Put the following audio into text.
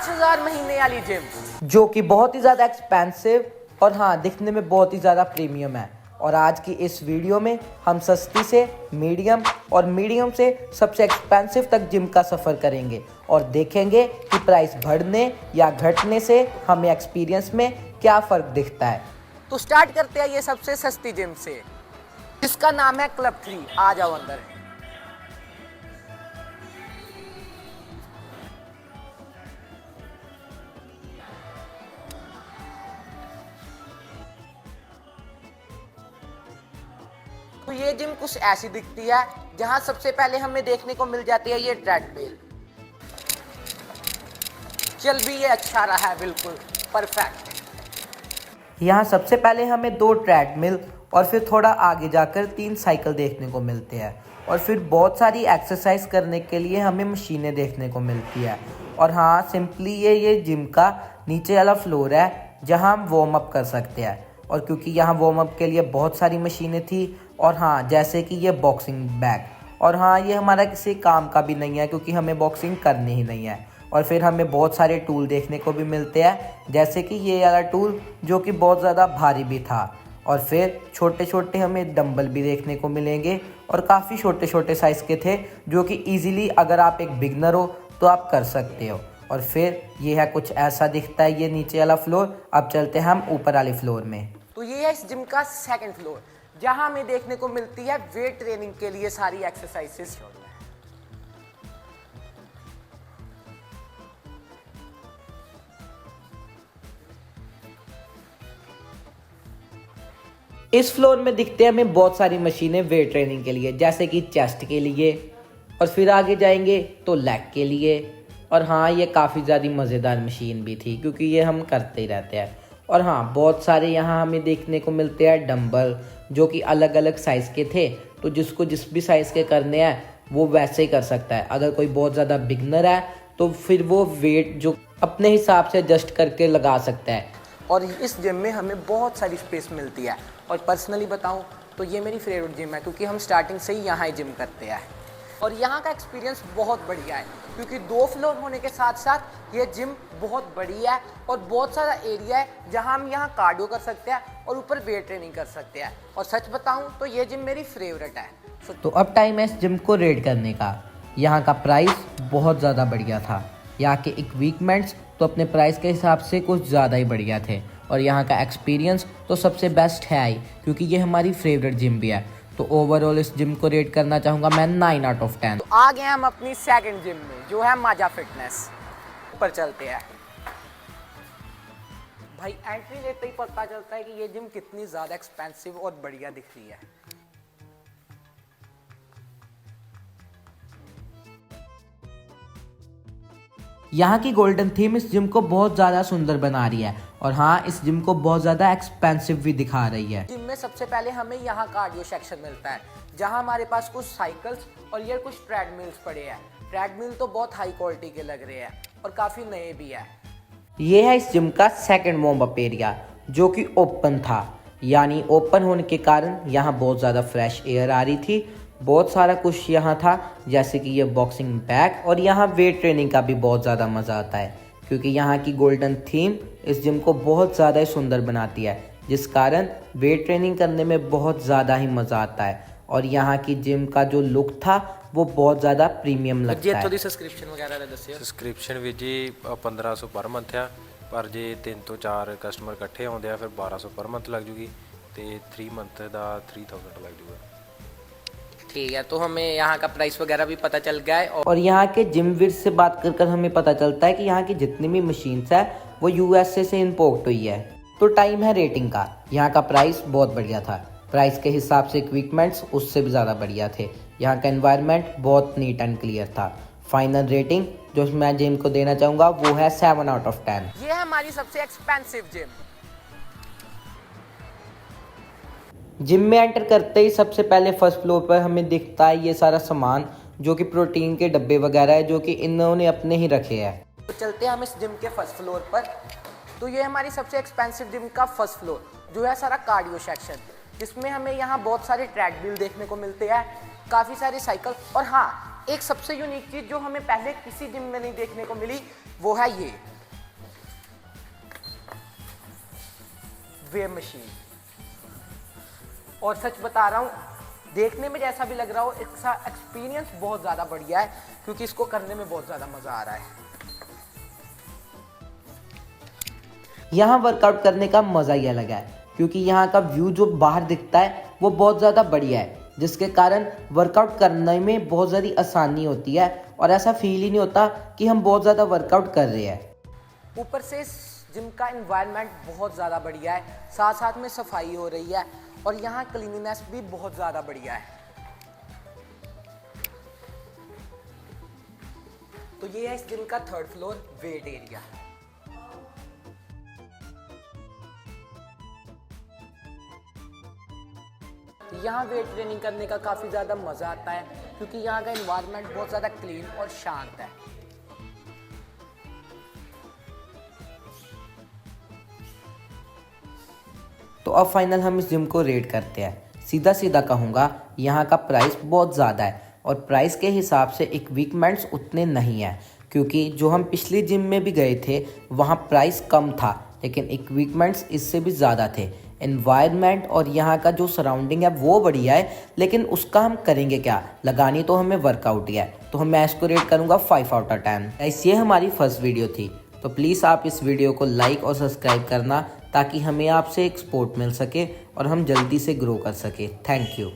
50,000 महीने वाली जिम, जो कि बहुत ही ज़्यादा एक्सपेंसिव और हाँ दिखने में बहुत ही ज़्यादा प्रीमियम है। और आज की इस वीडियो में हम सस्ती से मीडियम और मीडियम से सबसे एक्सपेंसिव तक जिम का सफ़र करेंगे और देखेंगे कि प्राइस बढ़ने या घटने से हमें एक्सपीरियंस में क्या फ़र्क दिखता है। तो स्टार्ट करते हैं ये सबसे सस्ती जिम से, जिसका नाम है क्लब 3। आ जाओ अंदर। तो ये जिम कुछ ऐसी दिखती है, जहां सबसे पहले हमें देखने को मिल जाती है ये ट्रेडमिल। चल भी ये अच्छा रहा है, बिल्कुल परफेक्ट। यहाँ सबसे पहले हमें 2 ट्रेडमिल और फिर थोड़ा आगे जाकर 3 साइकिल देखने को मिलते हैं और फिर बहुत सारी एक्सरसाइज करने के लिए हमें मशीनें देखने को मिलती है। और हाँ सिंपली ये जिम का नीचे वाला फ्लोर है जहाँ हम वार्म अप कर सकते हैं। और क्योंकि यहाँ वार्म अप के लिए बहुत सारी मशीनें थी और हाँ जैसे कि ये बॉक्सिंग बैग, और हाँ ये हमारा किसी काम का भी नहीं है क्योंकि हमें बॉक्सिंग करनी ही नहीं है। और फिर हमें बहुत सारे टूल देखने को भी मिलते हैं जैसे कि ये वाला टूल जो कि बहुत ज़्यादा भारी भी था। और फिर छोटे छोटे हमें डंबल भी देखने को मिलेंगे और काफ़ी छोटे छोटे साइज़ के थे जो कि ईज़िली अगर आप एक बिगनर हो तो आप कर सकते हो। और फिर ये है कुछ ऐसा दिखता है ये नीचे वाला फ्लोर। अब चलते हैं हम ऊपर वाले फ्लोर में। तो ये है इस जिम का सेकंड फ्लोर, जहां हमें देखने को मिलती है वेट ट्रेनिंग के लिए सारी एक्सरसाइजेस। इस फ्लोर में दिखते हैं हमें बहुत सारी मशीनें वेट ट्रेनिंग के लिए, जैसे कि चेस्ट के लिए, और फिर आगे जाएंगे तो लेग के लिए। और हाँ ये काफ़ी ज़्यादा मज़ेदार मशीन भी थी क्योंकि ये हम करते ही रहते हैं। और हाँ बहुत सारे यहाँ हमें देखने को मिलते हैं डंबल जो कि अलग अलग साइज़ के थे, तो जिसको जिस भी साइज़ के करने हैं वो वैसे ही कर सकता है। अगर कोई बहुत ज़्यादा बिगनर है तो फिर वो वेट जो अपने हिसाब से एडजस्ट करके लगा सकता है। और इस जिम में हमें बहुत सारी स्पेस मिलती है, और पर्सनली बताऊं तो ये मेरी फेवरेट जिम है क्योंकि हम स्टार्टिंग से ही यहाँ ही जिम करते हैं। और यहाँ का एक्सपीरियंस बहुत बढ़िया है क्योंकि 2 फ्लोर होने के साथ साथ ये जिम बहुत बड़ी है और बहुत सारा एरिया है जहाँ हम यहाँ कार्डियो कर सकते हैं और ऊपर वेट ट्रेनिंग कर सकते हैं। और सच बताऊँ तो ये जिम मेरी फेवरेट है। तो अब टाइम है इस जिम को रेट करने का। यहाँ का प्राइस बहुत ज़्यादा बढ़िया था। यहाँ के इक्विपमेंट्स तो अपने प्राइस के हिसाब से कुछ ज़्यादा ही बढ़िया थे। और यहाँ का एक्सपीरियंस तो सबसे बेस्ट है ही क्योंकि ये हमारी फेवरेट जिम भी है। तो ओवरऑल इस जिम को रेट करना चाहूँगा मैं 9 आउट ऑफ 10। तो आ गए हम अपनी सेकंड जिम में जो है माजा फिटनेस। ऊपर चलते हैं। भाई एंट्री लेते ही पता चलता है कि ये जिम कितनी ज़्यादा एक्सपेंसिव और बढ़िया दिख रही है। यहाँ की गोल्डन थीम इस जिम को बहुत ज़्यादा सुंदर बना रही है और हाँ इस जिम को बहुत ज़्यादा एक्सपेंसिव भी दिखा रही है। जिम में सबसे पहले हमें यहाँ कार्डियो सेक्शन मिलता है जहाँ हमारे पास कुछ साइकिल्स और ये कुछ ट्रेडमिल्स पड़े हैं। ट्रेडमिल तो बहुत हाई क्वालिटी के लग रहे हैं और काफ़ी नए भी है। ये है इस जिम का सेकंड वार्म अप एरिया जो कि ओपन था, यानी ओपन होने के कारण यहाँ बहुत ज़्यादा फ्रेश एयर आ रही थी। बहुत सारा कुछ यहाँ था जैसे कि ये बॉक्सिंग बैग, और यहाँ वेट ट्रेनिंग का भी बहुत ज़्यादा मज़ा आता है क्योंकि यहाँ की गोल्डन थीम इस जिम को बहुत ज़्यादा ही सुंदर बनाती है, जिस कारण वेट ट्रेनिंग करने में बहुत ज़्यादा ही मज़ा आता है। और यहाँ की जिम का जो लुक था वो बहुत ज़्यादा प्रीमियम लगता है। सब्सक्रिप्शन वगैरह दसियो। सब्सक्रिप्शन भी जी 1500 पर मंथ है, पर जे 3 ਤੋਂ 4 कस्टमर इकट्ठे आते हैं फिर 1200 पर मंथ लग जूगी, तो 3 मंथ का 3000 लग जूगा। ठीक है, तो हमें यहाँ का प्राइस वगैरह भी पता चल गया है। और यहाँ के जिम विर से बात कर हमें पता चलता है कि यहाँ की जितनी भी मशीन्स है वो यूएसए से इम्पोर्ट हुई है। तो टाइम है रेटिंग का। यहाँ का प्राइस बहुत बढ़िया था, प्राइस के हिसाब से इक्विपमेंट्स उससे भी ज़्यादा बढ़िया थे। यहाँ का एनवायरनमेंट बहुत नीट एंड क्लियर था। फाइनल रेटिंग जो मैं जिम को देना चाहूँगा वो है 7 आउट ऑफ 10। ये है हमारी सबसे एक्सपेंसिव जिम। जिम में एंटर करते ही सबसे पहले फर्स्ट फ्लोर पर हमें दिखता है ये सारा सामान जो कि प्रोटीन के डब्बे वगैरह है जो कि इन्होंने अपने ही रखे हैं। तो चलते हैं हम इस जिम के फर्स्ट फ्लोर पर। तो ये हमारी सबसे एक्सपेंसिव जिम का फर्स्ट फ्लोर जो है सारा कार्डियो सेक्शन, जिसमें हमें यहाँ बहुत सारे ट्रेडमिल देखने को मिलते हैं, काफ़ी सारे साइकिल, और हाँ एक सबसे यूनिक चीज़ जो हमें पहले किसी जिम में नहीं देखने को मिली वो है वेव मशीन। और सच बता रहा हूँ, देखने में जैसा भी लग रहा हो, इसका एक्सपीरियंस बहुत ज़्यादा बढ़िया है क्योंकि इसको करने में बहुत ज़्यादा मज़ा आ रहा है। यहाँ वर्कआउट करने का मज़ा ही अलग है क्योंकि यहाँ का व्यू जो बाहर दिखता है वो बहुत ज़्यादा बढ़िया है, जिसके कारण वर्कआउट करने में बहुत ज़्यादा आसानी होती है और ऐसा फील ही नहीं होता कि हम बहुत ज़्यादा वर्कआउट कर रहे हैं। ऊपर से इस जिम का एनवायरनमेंट बहुत ज़्यादा बढ़िया है, साथ साथ में सफाई हो रही है और यहाँ क्लीनिनेस भी बहुत ज़्यादा बढ़िया है। तो ये है इस जिम का 3rd फ्लोर वेट एरिया। यहाँ वेट ट्रेनिंग करने का काफ़ी ज़्यादा मज़ा आता है क्योंकि यहाँ का एनवायरनमेंट बहुत ज़्यादा क्लीन और शांत है। तो अब फाइनल हम इस जिम को रेट करते हैं। सीधा सीधा कहूँगा, यहाँ का प्राइस बहुत ज़्यादा है और प्राइस के हिसाब से इक्विपमेंट्स उतने नहीं हैं क्योंकि जो हम पिछली जिम में भी गए थे वहाँ प्राइस कम था लेकिन इक्विपमेंट्स इससे भी ज़्यादा थे। एनवायरनमेंट और यहाँ का जो सराउंडिंग है वो बढ़िया है, लेकिन उसका हम करेंगे क्या, लगानी तो हमें वर्कआउट ही है। तो मैं इसको रेट करूँगा 5 आउट ऑफ 10। ये हमारी फर्स्ट वीडियो थी, तो प्लीज़ आप इस वीडियो को लाइक और सब्सक्राइब करना ताकि हमें आपसे एक सपोर्ट मिल सके और हम जल्दी से ग्रो कर सके। Thank you.